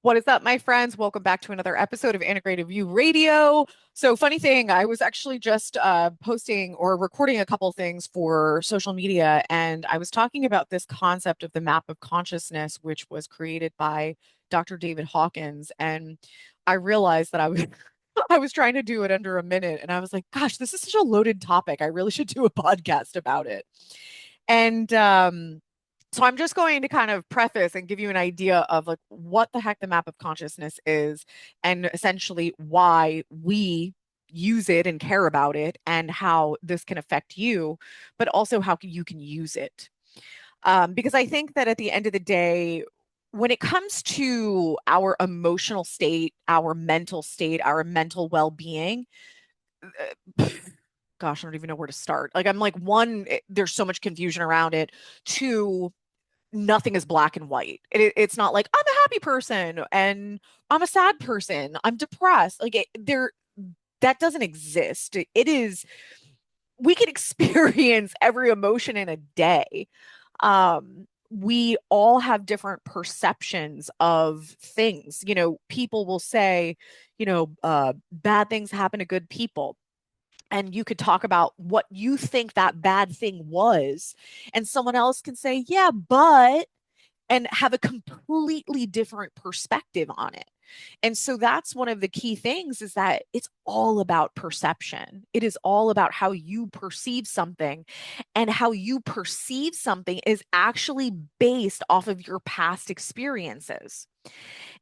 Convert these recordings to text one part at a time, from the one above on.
What is up, my friends? Welcome back to another episode of Integrative View Radio. So, funny thing, I was actually just posting or recording a couple things for social media, and I was talking about this concept of the map of consciousness, which was created by Dr. David Hawkins. And I realized that I was I was trying to do it under a minute, and I was like, "Gosh, this is such a loaded topic. I really should do a podcast about it." And so I'm just going to kind of preface and give you an idea of like what the heck the map of consciousness is and essentially why we use it and care about it and how this can affect you, but also how you can use it. Because I think that at the end of the day, when it comes to our emotional state, our mental well-being, gosh, I don't even know where to start. Like I'm like one, there's so much confusion around it. Two, nothing is black and white. It's not like I'm a happy person and I'm a sad person. I'm depressed. That doesn't exist. It is we can experience every emotion in a day. We all have different perceptions of things. People will say, bad things happen to good people, and you could talk about what you think that bad thing was, and someone else can say, yeah, but, and have a completely different perspective on it. And so that's one of the key things, is that it's all about perception. It is all about how you perceive something, and how you perceive something is actually based off of your past experiences.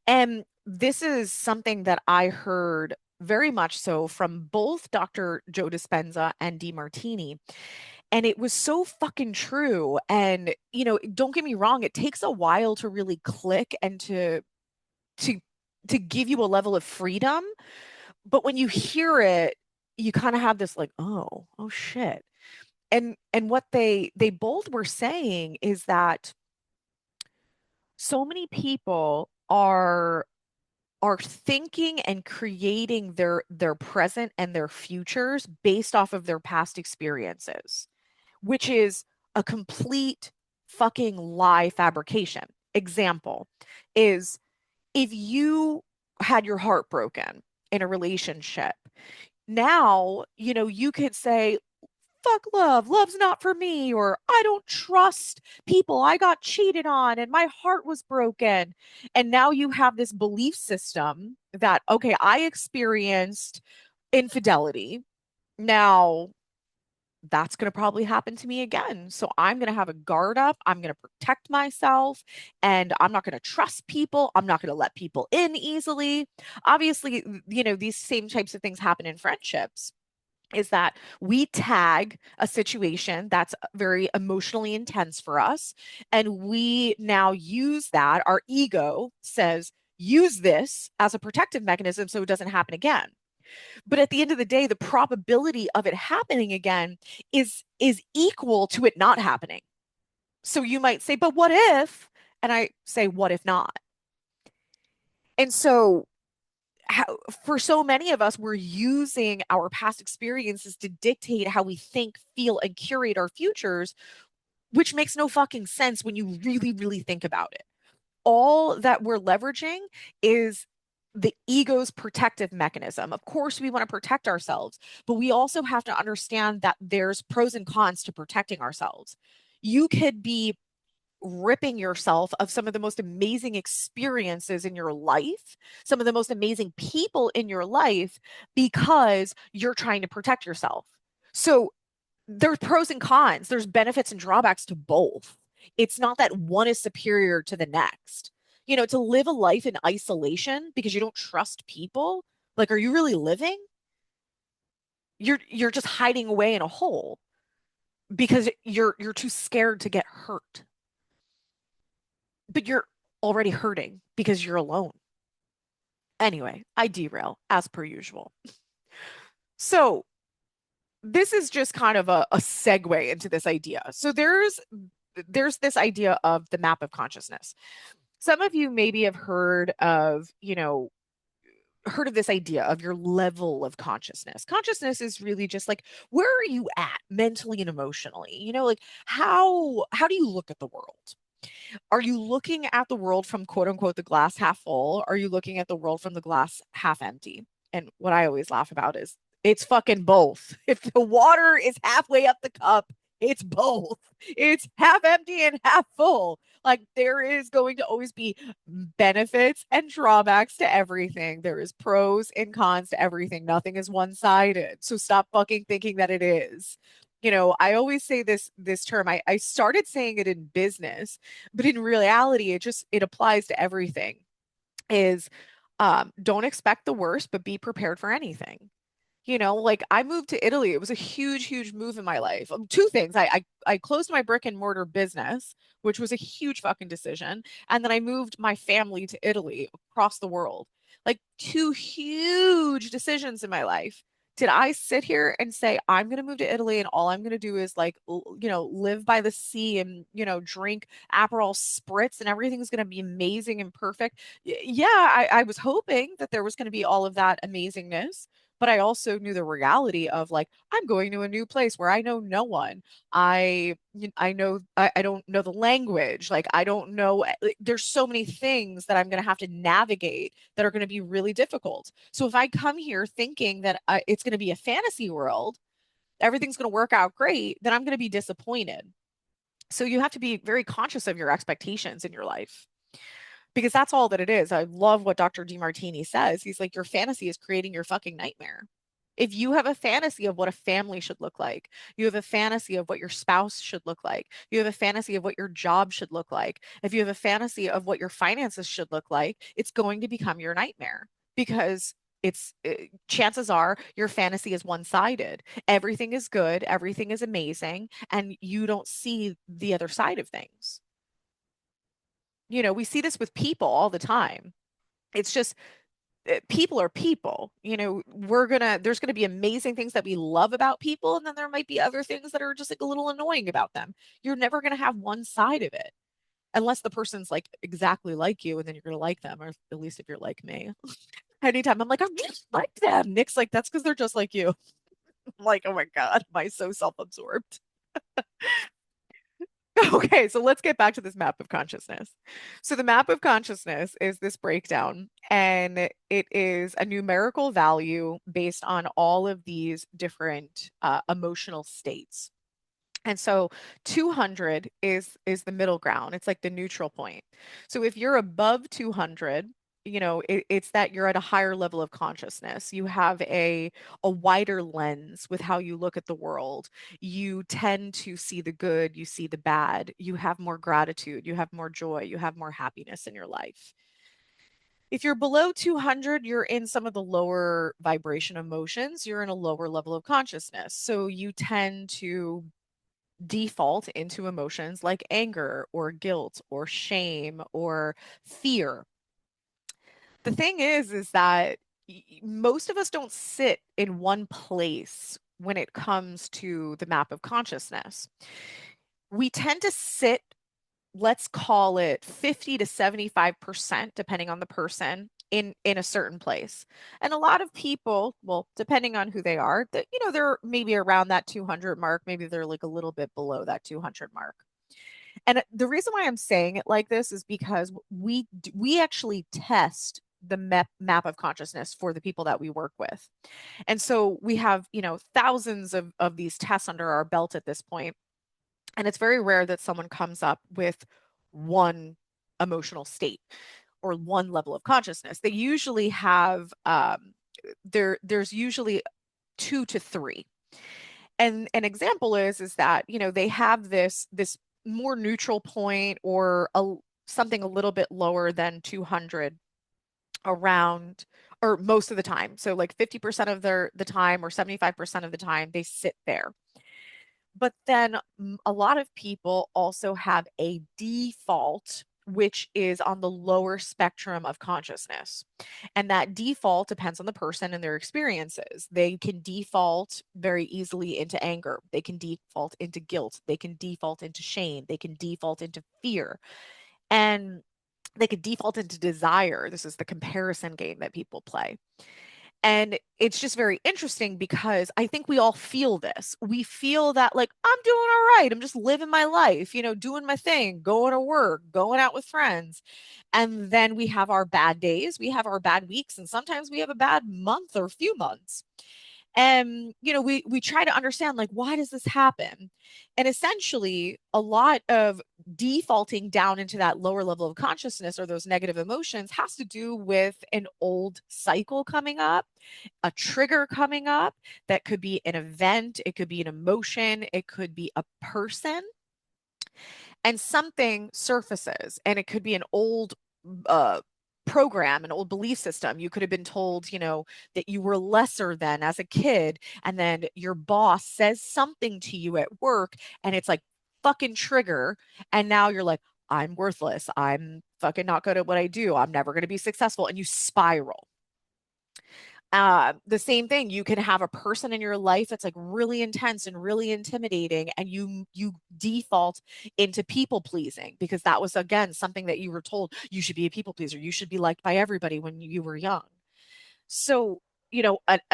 And this is something that I heard very much so from both Dr. Joe Dispenza and Martini. And it was so fucking true. And, don't get me wrong, it takes a while to really click and to to give you a level of freedom. But when you hear it, you kind of have this like, oh shit. And what they both were saying is that so many people are thinking and creating their present and their futures based off of their past experiences, which is a complete fucking lie fabrication. Example is, if you had your heart broken in a relationship, now, you could say, fuck love, love's not for me, or I don't trust people, I got cheated on and my heart was broken. And now you have this belief system that, okay, I experienced infidelity. Now that's going to probably happen to me again. So I'm going to have a guard up. I'm going to protect myself, and I'm not going to trust people. I'm not going to let people in easily. Obviously, these same types of things happen in friendships, is that we tag a situation that's very emotionally intense for us, and we now use that. Our ego says, use this as a protective mechanism so it doesn't happen again. But at the end of the day, the probability of it happening again is equal to it not happening. So you might say, but what if? And I say, what if not? And so for so many of us, we're using our past experiences to dictate how we think, feel, and curate our futures, which makes no fucking sense when you really, really think about it. All that we're leveraging is the ego's protective mechanism. Of course, we want to protect ourselves, but we also have to understand that there's pros and cons to protecting ourselves. You could be ripping yourself of some of the most amazing experiences in your life, some of the most amazing people in your life, because you're trying to protect yourself. So there's pros and cons, there's benefits and drawbacks to both. It's not that one is superior to the next. To live a life in isolation because you don't trust people, like, are you really living? You're just hiding away in a hole because you're too scared to get hurt. But you're already hurting because you're alone. Anyway, I derail as per usual. So this is just kind of a segue into this idea. So there's this idea of the map of consciousness. Some of you maybe have heard of this idea of your level of consciousness. Consciousness is really just like, where are you at mentally and emotionally? Like, how do you look at the world? Are you looking at the world from quote unquote the glass half full? Are you looking at the world from the glass half empty? And what I always laugh about is it's fucking both. If the water is halfway up the cup, it's both. It's half empty and half full. Like there is going to always be benefits and drawbacks to everything. There is pros and cons to everything. Nothing is one-sided. So stop fucking thinking that it is. I always say this term. I started saying it in business, but in reality, it applies to everything. Is don't expect the worst, but be prepared for anything. Like I moved to Italy. It was a huge, huge move in my life. Two things. I closed my brick and mortar business, which was a huge fucking decision. And then I moved my family to Italy across the world. Like two huge decisions in my life. Did I sit here and say, I'm going to move to Italy and all I'm going to do is like, live by the sea and, drink Aperol spritz and everything's going to be amazing and perfect? Yeah, I was hoping that there was going to be all of that amazingness, but I also knew the reality of like I'm going to a new place where I know no one. I don't know the language. Like I don't know like, there's so many things that I'm going to have to navigate that are going to be really difficult. So if I come here thinking that it's going to be a fantasy world, everything's going to work out great, then I'm going to be disappointed. So you have to be very conscious of your expectations in your life because that's all that it is. I love what Dr. DeMartini says. He's like, your fantasy is creating your fucking nightmare. If you have a fantasy of what a family should look like, you have a fantasy of what your spouse should look like, you have a fantasy of what your job should look like, if you have a fantasy of what your finances should look like, it's going to become your nightmare because chances are your fantasy is one-sided. Everything is good, everything is amazing, and you don't see the other side of things. We see this with people all the time. It's just people are people. There's gonna be amazing things that we love about people, and then there might be other things that are just like a little annoying about them. You're never gonna have one side of it unless the person's like exactly like you, and then you're gonna like them, or at least if you're like me. Anytime I'm like, I'm just like them. Nick's like, that's because they're just like you. I'm like, oh my God, am I so self-absorbed? Okay, so let's get back to this map of consciousness. So the map of consciousness is this breakdown, and it is a numerical value based on all of these different emotional states. And so 200 is the middle ground. It's like the neutral point. So if you're above 200, it's that you're at a higher level of consciousness. You have a wider lens with how you look at the world. You tend to see the good, you see the bad, you have more gratitude, you have more joy, you have more happiness in your life. If you're below 200, you're in some of the lower vibration emotions. You're in a lower level of consciousness. So you tend to default into emotions like anger or guilt or shame or fear. The thing is that most of us don't sit in one place when it comes to the map of consciousness. We tend to sit, let's call it 50 to 75%, depending on the person, in a certain place. And a lot of people, well, depending on who they are, that they're maybe around that 200 mark, maybe they're like a little bit below that 200 mark. And the reason why I'm saying it like this is because we actually test the map of consciousness for the people that we work with. And so we have, thousands of these tests under our belt at this point. And it's very rare that someone comes up with one emotional state or one level of consciousness. They usually have there's usually two to three. And an example is that, they have this more neutral point or something a little bit lower than 200 around or most of the time. So like 50% of the time or 75% of the time they sit there. But then a lot of people also have a default, which is on the lower spectrum of consciousness. And that default depends on the person and their experiences. They can default very easily into anger. They can default into guilt. They can default into shame. They can default into fear. And they could default into desire. This is the comparison game that people play. And it's just very interesting because I think we all feel this. We feel that, like, I'm doing all right. I'm just living my life, doing my thing, going to work, going out with friends. And then we have our bad days, we have our bad weeks, and sometimes we have a bad month or few months. And we try to understand, like, why does this happen? And essentially a lot of defaulting down into that lower level of consciousness or those negative emotions has to do with an old cycle coming up, a trigger coming up. That could be an event, it could be an emotion, it could be a person, and something surfaces, and it could be an old uh program, an old belief system. You could have been told, that you were lesser than as a kid, and then your boss says something to you at work, and it's like fucking trigger, and now you're like, I'm worthless, I'm fucking not good at what I do, I'm never going to be successful, and you spiral. The same thing, you can have a person in your life that's like really intense and really intimidating, and you default into people pleasing because that was, again, something that you were told. You should be a people pleaser, you should be liked by everybody when you were young. So,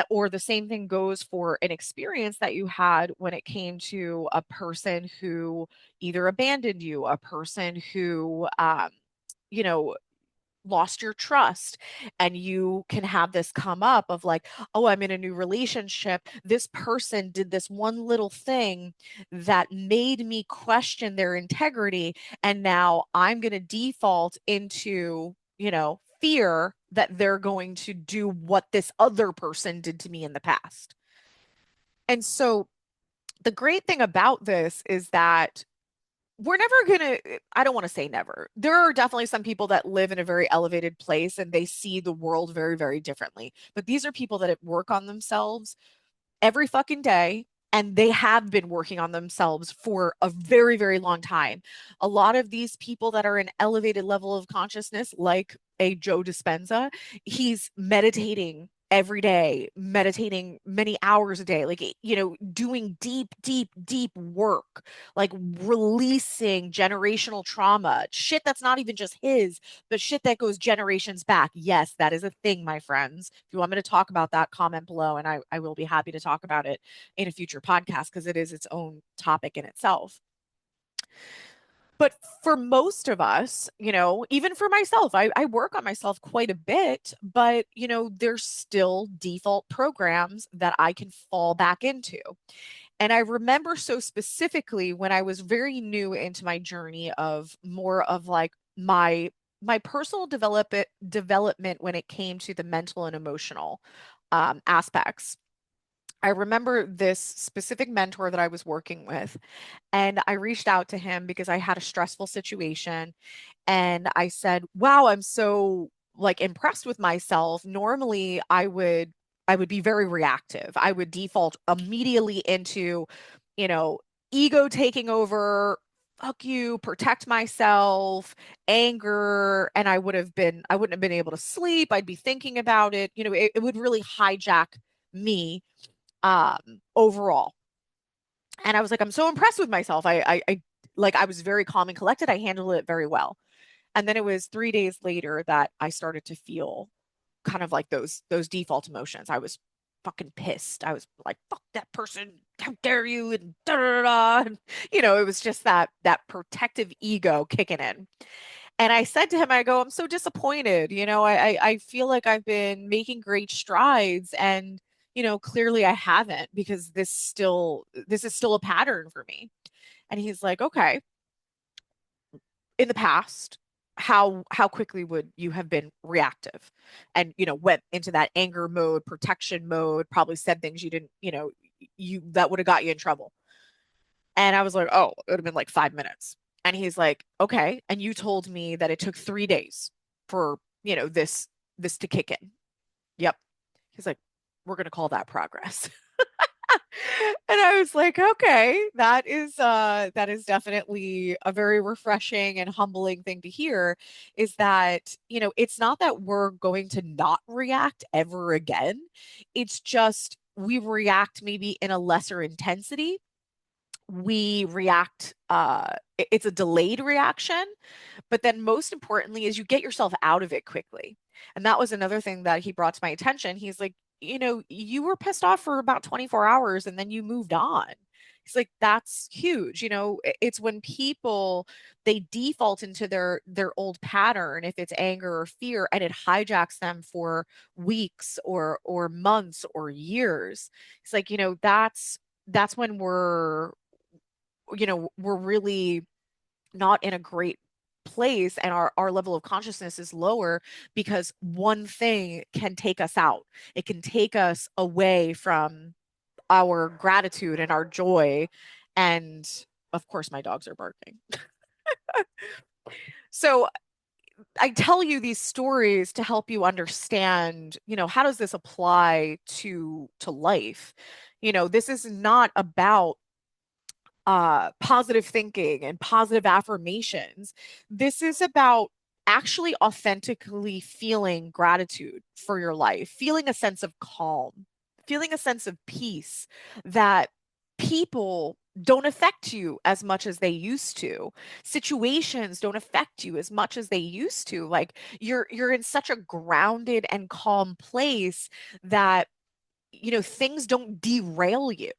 or the same thing goes for an experience that you had when it came to a person who either abandoned you, a person who you know lost your trust. And you can have this come up of like, oh, I'm in a new relationship, this person did this one little thing that made me question their integrity, and now I'm going to default into, fear that they're going to do what this other person did to me in the past. And so the great thing about this is that we're never going to, I don't want to say never. There are definitely some people that live in a very elevated place and they see the world very, very differently. But these are people that work on themselves every fucking day, and they have been working on themselves for a very, very long time. A lot of these people that are in elevated level of consciousness, like a Joe Dispenza, he's meditating every day, meditating many hours a day, like, doing deep, deep, deep work, like releasing generational trauma, shit that's not even just his, but shit that goes generations back. Yes, that is a thing, my friends. If you want me to talk about that, comment below, and I will be happy to talk about it in a future podcast because it is its own topic in itself. But for most of us, even for myself, I work on myself quite a bit, but, there's still default programs that I can fall back into. And I remember so specifically when I was very new into my journey of more of like my personal development when it came to the mental and emotional aspects. I remember this specific mentor that I was working with, and I reached out to him because I had a stressful situation. And I said, wow, I'm so like impressed with myself. Normally I would be very reactive. I would default immediately into, you know, ego taking over, fuck you, protect myself, anger, and I wouldn't have been able to sleep. I'd be thinking about it. It would really hijack me overall. And I was like, I'm so impressed with myself. I was very calm and collected. I handled it very well. And then it was 3 days later that I started to feel kind of like those default emotions. I was fucking pissed. I was like, fuck that person. How dare you? And da da da. Da. And, it was just that protective ego kicking in. And I said to him, I go, I'm so disappointed. I feel like I've been making great strides, and clearly I haven't, because this is still a pattern for me. And he's like, okay, in the past, how quickly would you have been reactive and went into that anger mode, protection mode, probably said things you didn't, you that would have got you in trouble. And I was like, oh, it would have been like 5 minutes. And he's like, okay, and you told me that it took 3 days for this to kick in. Yep. He's like, we're gonna call that progress. And I was like, okay, that is definitely a very refreshing and humbling thing to hear, is that, it's not that we're going to not react ever again. It's just we react maybe in a lesser intensity. We react, it's a delayed reaction, but then most importantly is you get yourself out of it quickly. And that was another thing that he brought to my attention. He's like, you were pissed off for about 24 hours and then you moved on. It's like that's huge. It's when people they default into their old pattern if it's anger or fear and it hijacks them for weeks or months or years. It's like, that's when we're really not in a great place and our level of consciousness is lower because one thing can take us out. It can take us away from our gratitude and our joy. And of course, my dogs are barking. So I tell you these stories to help you understand, how does this apply to life? This is not about positive thinking and positive affirmations. This is about actually authentically feeling gratitude for your life, feeling a sense of calm, feeling a sense of peace that people don't affect you as much as they used to. Situations don't affect you as much as they used to. Like you're in such a grounded and calm place that things don't derail you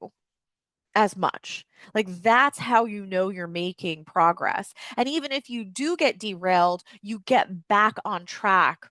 as much. Like that's how you know you're making progress. And even if you do get derailed, you get back on track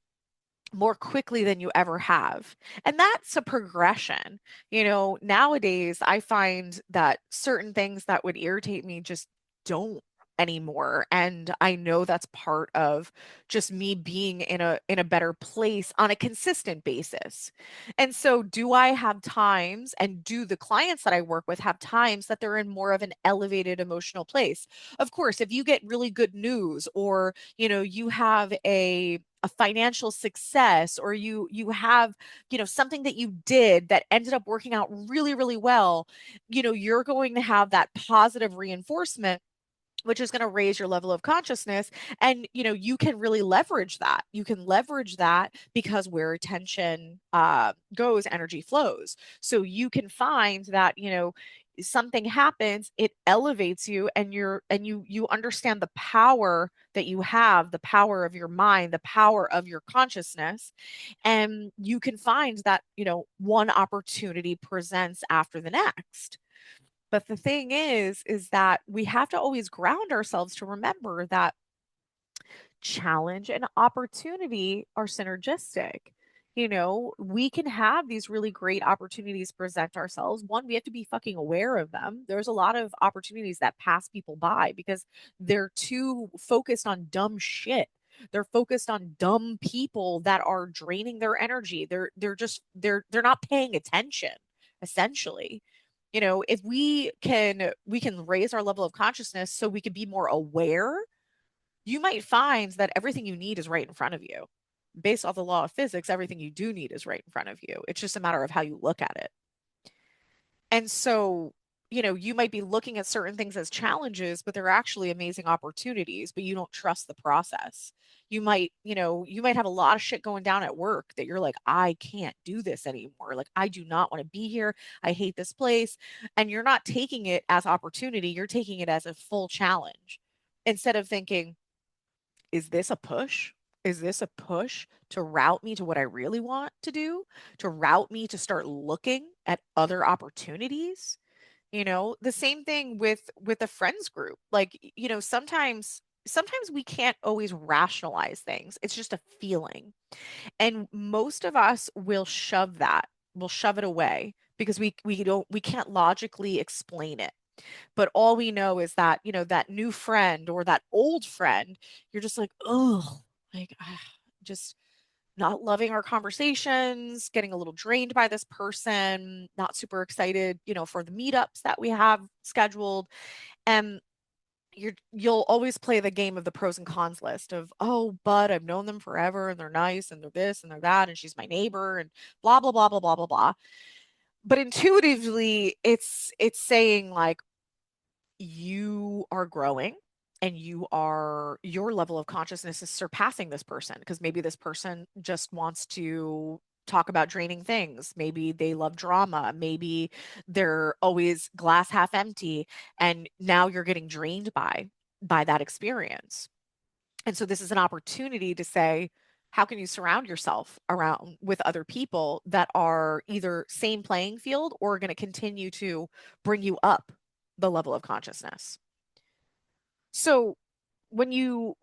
more quickly than you ever have. And that's a progression. Nowadays I find that certain things that would irritate me just don't anymore. And I know that's part of just me being in a better place on a consistent basis. And so do I have times and do the clients that I work with have times that they're in more of an elevated emotional place? Of course, if you get really good news or, you have a financial success or you have something that you did that ended up working out really really well, you're going to have that positive reinforcement which is going to raise your level of consciousness. And you can really leverage that. You can leverage that because where attention goes, energy flows. So you can find that something happens, it elevates you, and you understand the power that you have, the power of your mind, the power of your consciousness. And you can find that one opportunity presents after the next. But the thing is that we have to always ground ourselves to remember that challenge and opportunity are synergistic. We can have these really great opportunities present ourselves. One, we have to be fucking aware of them. There's a lot of opportunities that pass people by because they're too focused on dumb shit. They're focused on dumb people that are draining their energy. They're not paying attention, essentially. If we can raise our level of consciousness so we can be more aware, you might find that everything you need is right in front of you. Based off the law of physics, everything you do need is right in front of you. It's just a matter of how you look at it. And so, you might be looking at certain things as challenges, but they're actually amazing opportunities, but you don't trust the process. You might have a lot of shit going down at work that you're like, I can't do this anymore. Like, I do not want to be here. I hate this place. And you're not taking it as opportunity, you're taking it as a full challenge instead of thinking, is this a push? Is this a push to route me to what I really want to do? To route me to start looking at other opportunities? The same thing with a friends group. Like, sometimes we can't always rationalize things. It's just a feeling. And most of us will shove that. We'll shove it away because we can't logically explain it. But all we know is that, that new friend or that old friend, you're just like, oh, like, just not loving our conversations, getting a little drained by this person, not super excited, for the meetups that we have scheduled. And you'll always play the game of the pros and cons list of, oh, but I've known them forever and they're nice and they're this and they're that and she's my neighbor and blah blah blah blah blah blah blah. But intuitively, it's saying like, you are growing and your level of consciousness is surpassing this person because maybe this person just wants to talk about draining things. Maybe they love drama. Maybe they're always glass half empty and now you're getting drained by that experience. And so this is an opportunity to say, How can you surround yourself around with other people that are either same playing field or going to continue to bring you up the level of consciousness? So when you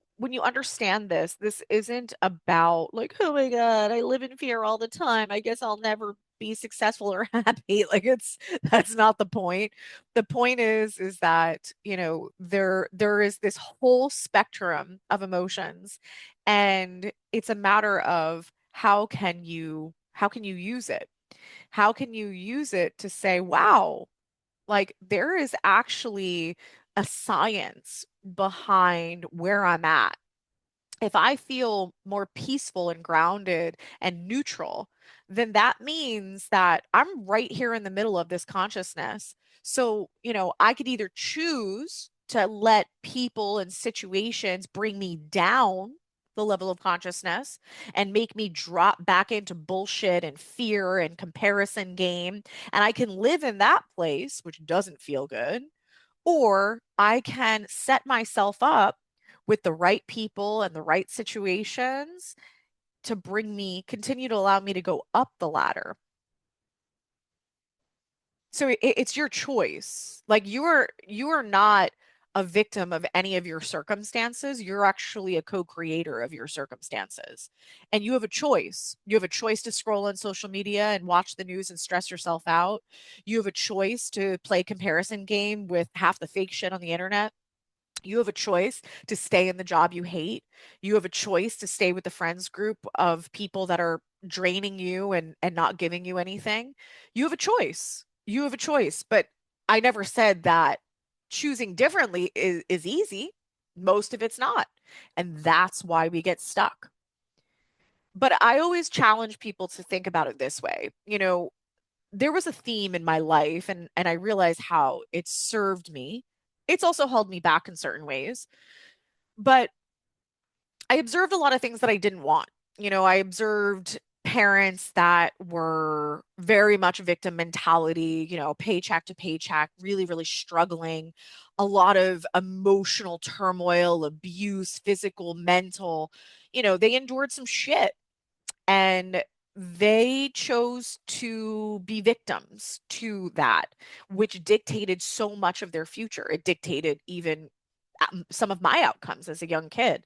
understand this, this isn't about like, oh my God, I live in fear all the time. I guess I'll never be successful or happy. Like it's that's not the point. The point is that, there is this whole spectrum of emotions, and it's a matter of how can you use it? How can you use it to say, wow, like there is actually a science behind where I'm at. If I feel more peaceful and grounded and neutral, then that means that I'm right here in the middle of this consciousness. So, I could either choose to let people and situations bring me down the level of consciousness and make me drop back into bullshit and fear and comparison game. And I can live in that place, which doesn't feel good, or I can set myself up with the right people and the right situations to continue to allow me to go up the ladder. So it's your choice. Like you are not a victim of any of your circumstances. You're actually a co-creator of your circumstances. And you have a choice. You have a choice to scroll on social media and watch the news and stress yourself out. You have a choice to play comparison game with half the fake shit on the internet. You have a choice to stay in the job you hate. You have a choice to stay with the friends group of people that are draining you and not giving you anything. You have a choice. You have a choice. But I never said that choosing differently is easy. Most of it's not. And that's why we get stuck. But I always challenge people to think about it this way. There was a theme in my life, and I realized how it served me. It's also held me back in certain ways, but I observed a lot of things that I didn't want. I observed parents that were very much victim mentality, paycheck to paycheck, really, really struggling, a lot of emotional turmoil, abuse, physical, mental. They endured some shit, and they chose to be victims to that, which dictated so much of their future. It dictated even some of my outcomes as a young kid.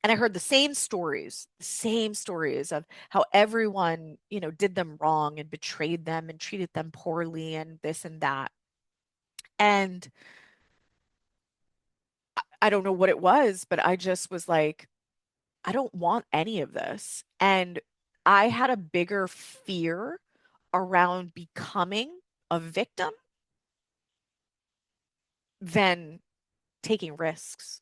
And I heard the same stories of how everyone, did them wrong and betrayed them and treated them poorly and this and that. And I don't know what it was, but I just was like, I don't want any of this. And I had a bigger fear around becoming a victim than taking risks.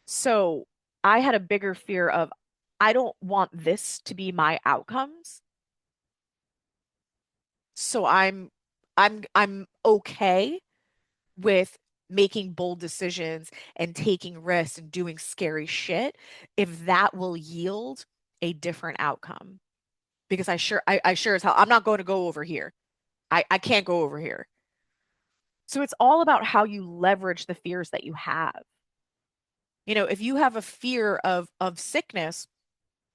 So I had a bigger fear of, I don't want this to be my outcomes. So I'm okay with making bold decisions and taking risks and doing scary shit if that will yield a different outcome. Because I sure as hell I'm not going to go over here. I can't go over here. So it's all about how you leverage the fears that you have. If you have a fear of sickness,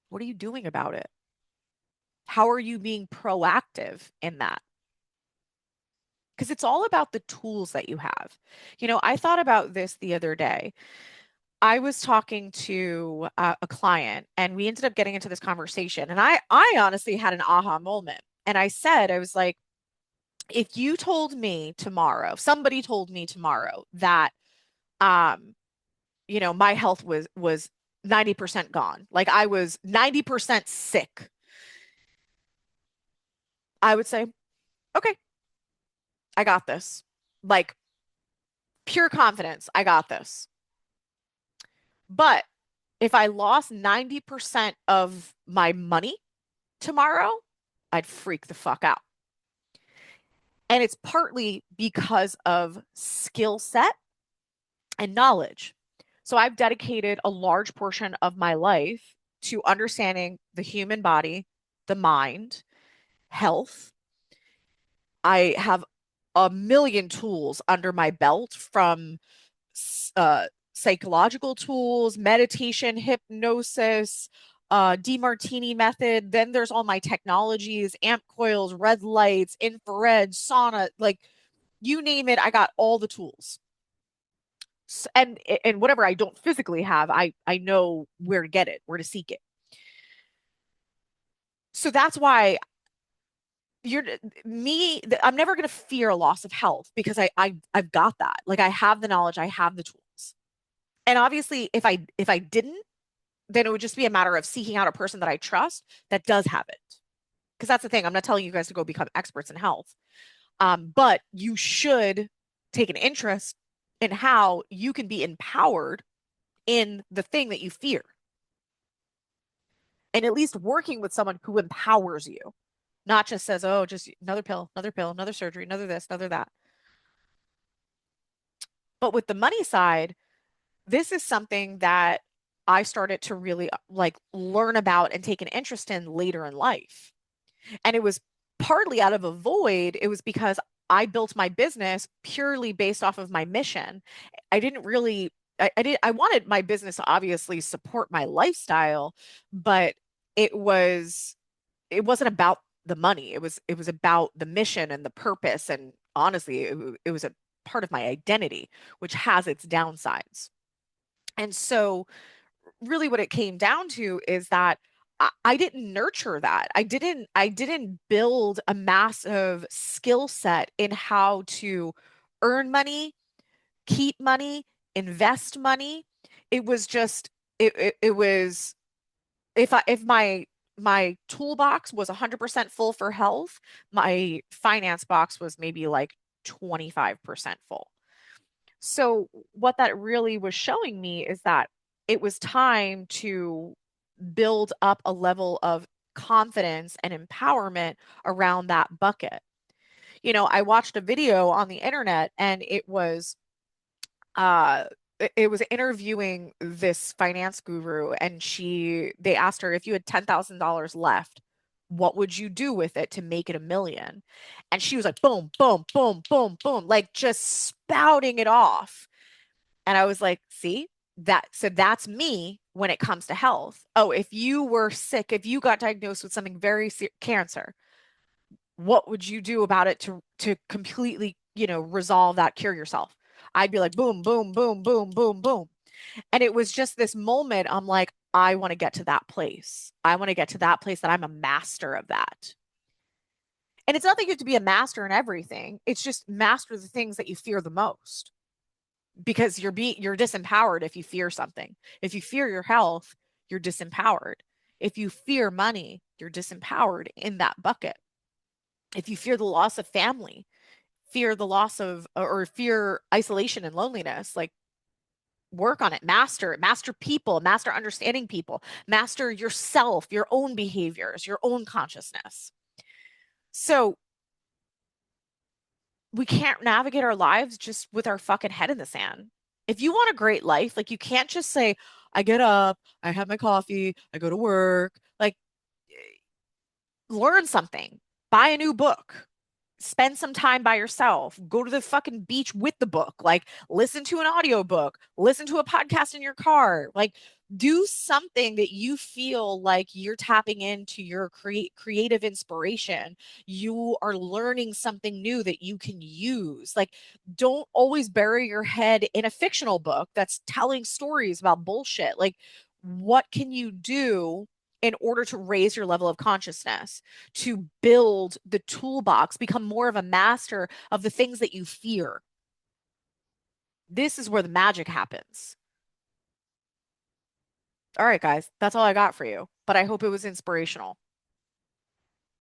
what are you doing about it? How are you being proactive in that? Because it's all about the tools that you have. I thought about this the other day. I was talking to a client, and we ended up getting into this conversation, and I honestly had an aha moment. And I was like, if you told me tomorrow, somebody told me tomorrow that um my health was 90% gone, like I was 90% sick, I would say, okay, I got this. Like pure confidence, I got this. But if I lost 90% of my money tomorrow, I'd freak the fuck out. And it's partly because of skill set and knowledge. So I've dedicated a large portion of my life to understanding the human body, the mind, health. I have a million tools under my belt, from uh, psychological tools, meditation, hypnosis, DeMartini method. Then there's all my technologies, amp coils, red lights, infrared, sauna, like you name it, I got all the tools. And whatever I don't physically have, I know where to get it, where to seek it. So that's why you're me, I'm never going to fear a loss of health because I've got that. Like I have the knowledge, I have the tools. And obviously if I didn't, then it would just be a matter of seeking out a person that I trust that does have it. Because that's the thing. I'm not telling you guys to go become experts in health. But you should take an interest in how you can be empowered in the thing that you fear. And at least working with someone who empowers you, not just says, oh, just another pill, another surgery, another this, another that. But with the money side, this is something that I started to really like learn about and take an interest in later in life. And it was partly out of a void. It was because I built my business purely based off of my mission. I didn't really, I wanted my business to obviously support my lifestyle, but it was, it wasn't about the money. It was about the mission and the purpose. And honestly, it was a part of my identity, which has its downsides. And so really what it came down to is that I didn't nurture that. I didn't build a massive skill set in how to earn money, keep money, invest money. It was just it was if my toolbox was 100% full for health, my finance box was maybe like 25% full. So what that really was showing me is that it was time to build up a level of confidence and empowerment around that bucket. I watched a video on the internet and uh it was interviewing this finance guru, and they asked her, if you had $10,000 left, what would you do with it to make it a million? And she was like, boom, boom, boom, boom, boom, like just spouting it off. And I was like, see, that's me when it comes to health. Oh, if you were sick, if you got diagnosed with something very cancer, what would you do about it to completely, resolve that, cure yourself? I'd be like, boom, boom, boom, boom, boom, boom. And it was just this moment. I'm like, I want to get to that place. I want to get to that place that I'm a master of that. And it's not that you have to be a master in everything. It's just master the things that you fear the most, because you're disempowered if you fear something. If you fear your health, you're disempowered. If you fear money, you're disempowered in that bucket. If you fear the loss of family, fear the loss of, or fear isolation and loneliness, like work on it, master people, master understanding people, master yourself, your own behaviors, your own consciousness. So we can't navigate our lives just with our fucking head in the sand. If you want a great life, like you can't just say, I get up, I have my coffee, I go to work. Like, learn something, buy a new book, spend some time by yourself, go to the fucking beach with the book, like listen to an audiobook, listen to a podcast in your car, like do something that you feel like you're tapping into your creative inspiration. You are learning something new that you can use. Like, don't always bury your head in a fictional book that's telling stories about bullshit. Like, what can you do in order to raise your level of consciousness, to build the toolbox, become more of a master of the things that you fear? This is where the magic happens. All right, guys, that's all I got for you, but I hope it was inspirational.